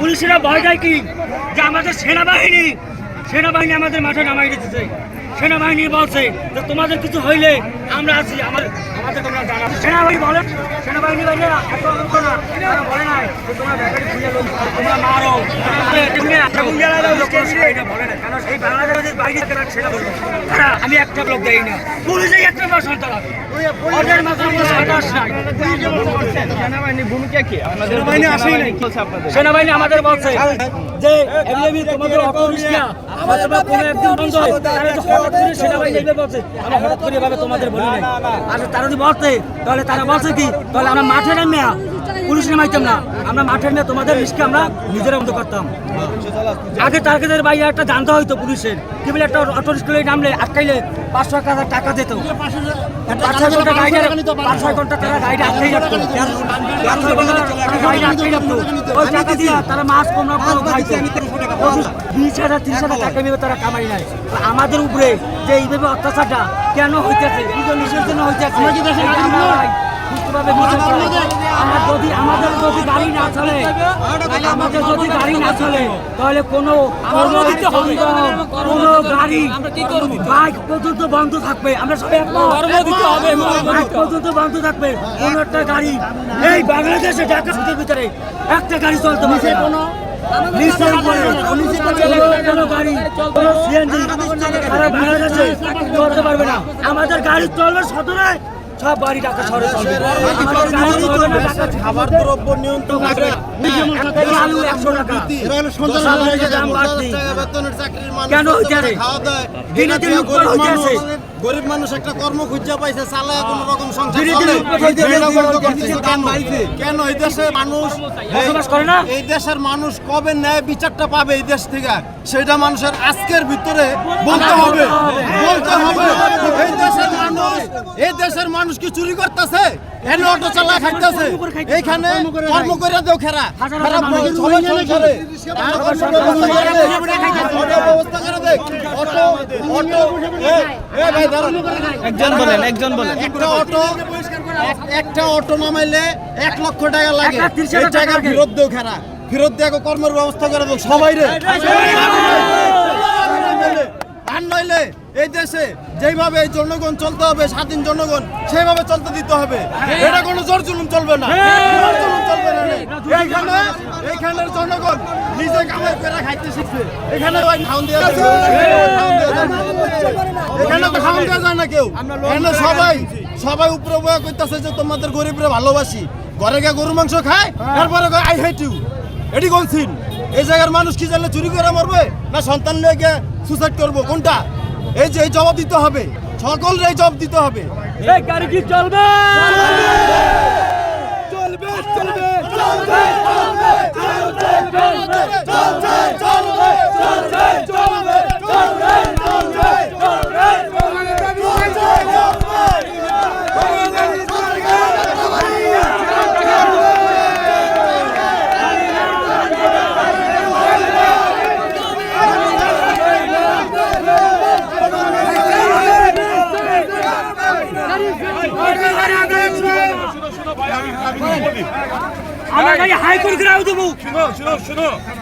পুলিশেরা ভয় দেয় কি যে আমাদের সেনাবাহিনী আমাদের মাঠে নামাই দিতেছে। সেনাবাহিনী বলছে যে তোমাদের কিছু হইলে আমরা আছি, আমাদের তোমরা জানা। সেনাবাহিনী বলে, সেনাবাহিনী বলে বলে নাই যে তোমরা তোমরা মারো, বলে না। কারণ সেই বাংলাদেশের বাইরে আমি একটা লোক দেই না, পুলিশে একটা বছর চালাবে। সেনাবাহিনী আমাদের বলছে যে তোমাদের অটোরিক্সা সেনাবাহিনী বলছে আমরা হঠাৎ করে এভাবে তোমাদের বলি নাই। আর তারা যদি বলছে তাহলে তারা বলছে কি, তাহলে আমরা মাঠে নামিয়া পুলিশ নামাইতাম না, আমরা মাঠের মেয়ে তোমাদের রিস্কে আমরা নিজেরা বন্ধ করতাম। আগে টার্গেটের বাইরে একটা জানতে হইতো পুলিশের কি বলে, একটা অটো রিক্সা নামলে আটকাইলে 500 টাকা দিত। 5-6 ঘন্টা গাড়ি 5-6 ঘন্টা তারা গাড়ি আটকাই রাখতো, ওই টাকা দিয়া তারা মাছ কমরা খাইছে। 20,000 30,000 টাকা ভেবে তারা কামাই নাই। আমাদের উপরে যে এইভাবে অত্যাচারটা কেন হইতেছে, নিজের জন্য হইতেছে। আমাদের যদি গাড়ি না চলে, তাহলে কোনো গাড়ি বাইক পর্যন্ত বন্ধ থাকবে। আমরা সবাই বাইক পর্যন্ত বন্ধ থাকবে। কোনো একটা গাড়ি এই বাংলাদেশে ঢাকা সিটির ভিতরে একটা গাড়ি চলতে পারছে কোনো চলতে পারবে না। আমাদের গাড়ি চলবে সদরে, সব বাড়ি ঢাকা শহরে চলবে। খাবার দ্রব্য নিয়ন্ত্রণ আলু 100 টাকা কেন গরিব মানুষ একটা কর্ম খুঁজে পাইছে, চালায় কোন রকম সংসার কেন এই দেশের মানুষ বসবাস করে না? এই দেশের মানুষ কবে ন্যায় বিচারটা পাবে এই দেশ থেকে, সেটা মানুষের আজকের ভিতরে বলতে হবে। এই দেশের মানুষ কি চুরি করতেছে? এনে অটো চালা খাইতেছে, এইখানে কর্ম করে দেও খেরা খারাপ ব্যবস্থা করে দেখ। একজন বলেন একটা অটো নামাইলে 1 লক্ষ টাকা লাগে, এই টাকার ফেরত দেও খেরা, ফেরত দিয়ে কর্মের ব্যবস্থা করে দেও সবাই রে। আর নইলে এই দেশে যেভাবে এই জনগণ চলতে হবে, স্বাধীন জনগণ সেইভাবে চলতে দিতে হবে। এটা কোনো জোর জুলুম চলবে না, এইখানের জনগণ নিজে কামাই করে খাইতে শিখছে। এখানে খাওয়ান দেওয়া এখানে তো খাওয়ান দেওয়া যায় না কেউ। এখানে সবাই উপরে বয়া করতেছে যে তোমাদের গরিবরে ভালোবাসি, ঘরে গিয়ে গরু মাংস খায়, তারপরে আই হেট ইউ। এটি কোন সিন? এই জায়গার মানুষ কি জানলে চুরি করে মরবে না সন্তান নিয়ে গিয়ে সুসাইড করবো? কোনটা? এই যে জবাব দিতে হবে, সকলের এই জবাব দিতে হবে। এই গাড়ি কি চলবে?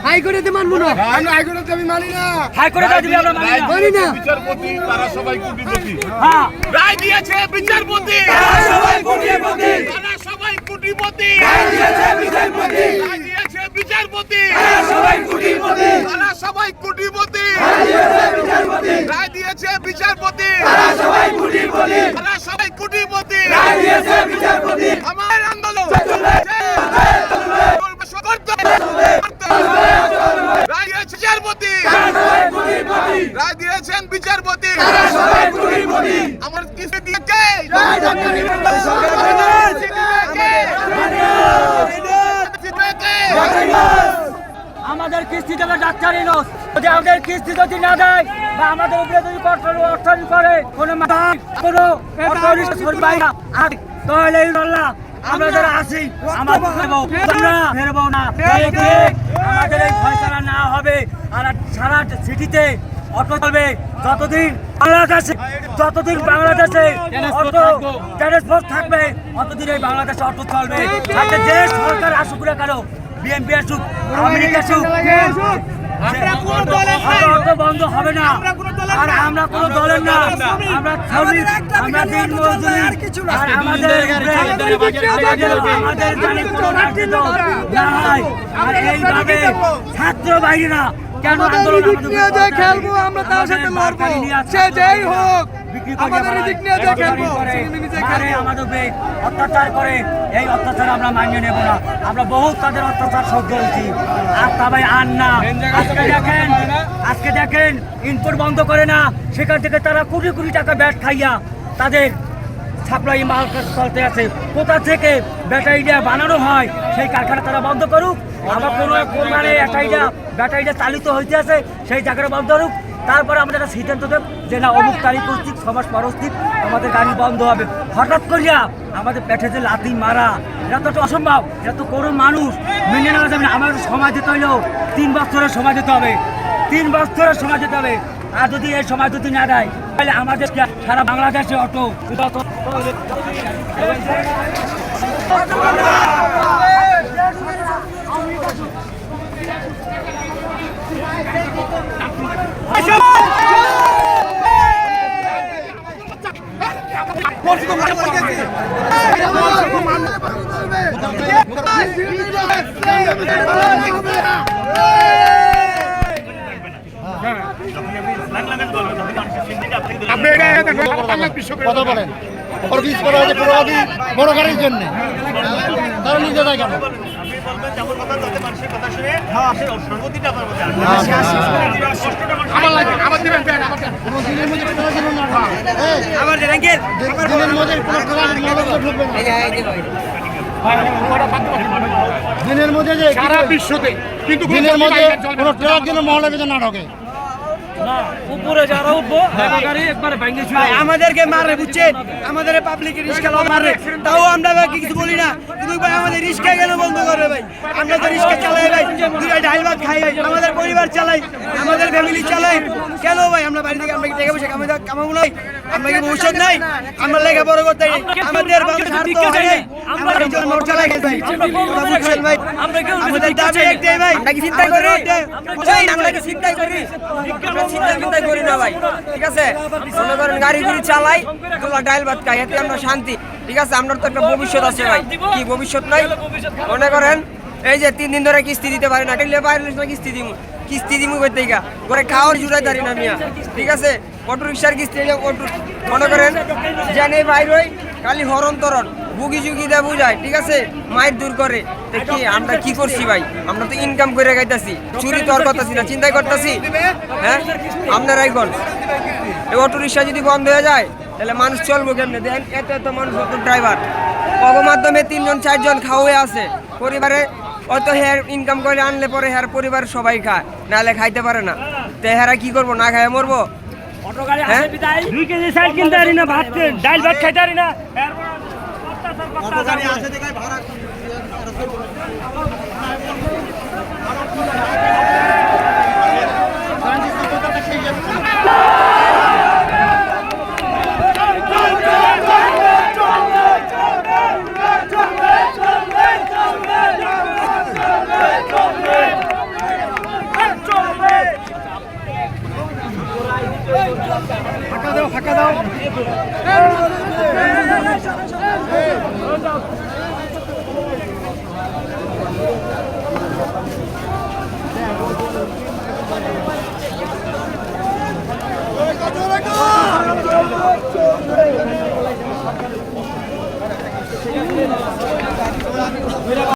হাইকোর্টে মানবো না, হাইকোর্টে আমি মানি না, হাইকোর্টে আমরা মানি না। বিচারপতি তারা সবাই কোটিপতি, রায় দিয়েছে বিচারপতি, সবাই কোটিপতি, তারা সবাই কোটিপতি, রায় দিয়েছে বিচারপতি, রায় দিয়েছে বিচারপতি, সবাই কোটিপতি, তারা সবাই কোটিপতি, রায় দিয়েছে বিচারপতি, রায় দিয়েছে বিচারপতি, তারা সবাই কোটিপতি, তারা সবাই কোটিপতি, রায় দিয়েছে বিচারপতি। আমার আন্দোলন রায় দিয়েছেন বিচারপতি, আমার কিসে দিয়েছে আমাদের কিস্তি দেবে ডাক্তার ইনোস। যদি আমাদের কিস্তি যদি না দেয় বা আমাদের উপরে যদি অর্থনী করে কোনো তাহলে আমরা যারা আছি আমাদের ফেরবো না। আমাদের এই ফয়সালা না হবে আর সারা সিটিতে অটো চলবে যতদিন বাংলাদেশে অটো ট্রান্সপোর্ট থাকবে, ততদিন এই বাংলাদেশে অটো চলবে। যে সরকার আসুক না কেন, বিএনপি আসুক, আমেরিকা আসুক, অত বন্ধ হবে না। আর আমরা কোনো দলের না, আমরা শ্রমিক, আমরা দিনমজুরি, আর আমাদের জানি কোনো রাজনীতি না হয়। আর এইভাবে ছাত্র বাইরেরা কেন আন্দোলন খেলবো আমরা তার সাথে লড়বো, সে যেই হোক আমাদের দিক নিয়ে যে খেলবো, আমাদের অত্যাচার করে, এই অত্যাচার আমরা মানিয়ে নেব না। আমরা বহুত তাদের অত্যাচার সহ্য করেছি, আর তবে আর না। আজকে দেখেন ইনপুট বন্ধ করে না, সেখান থেকে তারা কোটি কোটি টাকা ব্যাট খাইয়া তাদের সাপ্লাই মাল চলতে আছে। কোথা থেকে ব্যাটারিটা বানানো হয় সেই কারখানা তারা বন্ধ করুক। আবার কোনো মানে ব্যাটারিটা চালিত হইতে আছে সেই জায়গাটা বন্ধ করুক। তারপরে আমরা একটা সিদ্ধান্ত দেব যে না অমুক তারিখ কর্তৃক সমাজ পরস্থিত আমাদের গাড়ি বন্ধ হবে। হঠাৎ করিয়া আমাদের পেটে যে লাথি মারা, এটা তো অসম্ভব, এটা তো কোনো মানুষ মেনে নেওয়া যাবে না। আমাদের সময় দিতে হইলেও 3 বছরের সময় দিতে হবে, 3 বছরের সময় দিতে হবে। আর যদি এই সময় যদি না দেয় তাহলে আমাদের সারা বাংলাদেশে অটো কথা বলেন অর্গানাইজ করা হয়েছে পুরোপুরি বড় গাড়ির জন্য, তারা নিজে যায় কেন? দিনের মধ্যে যে সারা বিশ্বতে কিন্তু দিনের মধ্যে কোনো ট্রাক যেন মহলের ভিতরে না ঢোকে। উপরে যারা উঠবো গাড়ি একবারে ভেঙে ছিল। আমাদেরকে মারে, বুঝছেন, আমাদের পাবলিক রিস্কা মারে, তাও আমরা কিছু বলি না। কিন্তু ভাই আমাদের রিস্কা কেন বন্ধ করবে ভাই? আমরা তো রিস্কা চালাই ভাই, দুইটা ডাল ভাত খাই ভাই, আমাদের পরিবার চালাই, আমাদের ফ্যামিলি চালাই। কেন ভাই আমরা বাড়ি থেকে আমরা কি টাকা পয়সা কামাবো নাই? আমরা কি ভবিষ্যৎ নাই? আমরা লেখাপড়া করতে আমাদের আমরা মোট চালাই ভাই, ভাই আমাদের দাবি একটাই ভাই, আমরা কি চিন্তা করি? আমরা কি চিন্তা করি? চিন্তা করি না ভাই, ঠিক আছে? মনে করেন গাড়ি চালাই, ডাইল ভাত খাই, এতে আমরা শান্তি, ঠিক আছে? আমরা তো একটা ভবিষ্যৎ আছে ভাই, কি ভবিষ্যৎ নাই? মনে করেন এই যে 3 দিন ধরে কিস্তি দিতে পারি না, কিস্তি দিমু করতে করে খাওয়ার জুড়াই দাঁড়ি না মিয়া, ঠিক আছে? অটো রিক্সার কিস্তি মনে করেন জানে বাইর হই খালি হরণ তরণ বুগি জুগি দেয় বুঝায়, ঠিক আছে? মায়ের দূর করে কি আমরা কি করছি ভাই? আমরা তো ইনকাম করে গাইতাছি, চুরি তো আর করতেছি না, চিন্তাই করতেছি। হ্যাঁ আপনারাই কোন এই অটো রিক্সা যদি বন্ধ হয়ে যায় তাহলে মানুষ চলবো কেমনে? দেখেন এত এত মানুষ, অটো ড্রাইভার কব মাধ্যমে 3 জন 4 জন খাওয়া আছে পরিবারে, অত হেয়ার ইনকাম করে আনলে পরে হেয়ার পরিবার সবাই খায়, নাহলে খাইতে পারে না। তো হেরা কি করবো? না খায় মরবো? অটো গাড়ি আছে বিদায় 2 কেজি চাল কিনতে পারি না, ভাত ডাল ভাত খাইতে পারি না। অটো গাড়ি আছে দেখাই ভাড়া ফাঁকা দাও।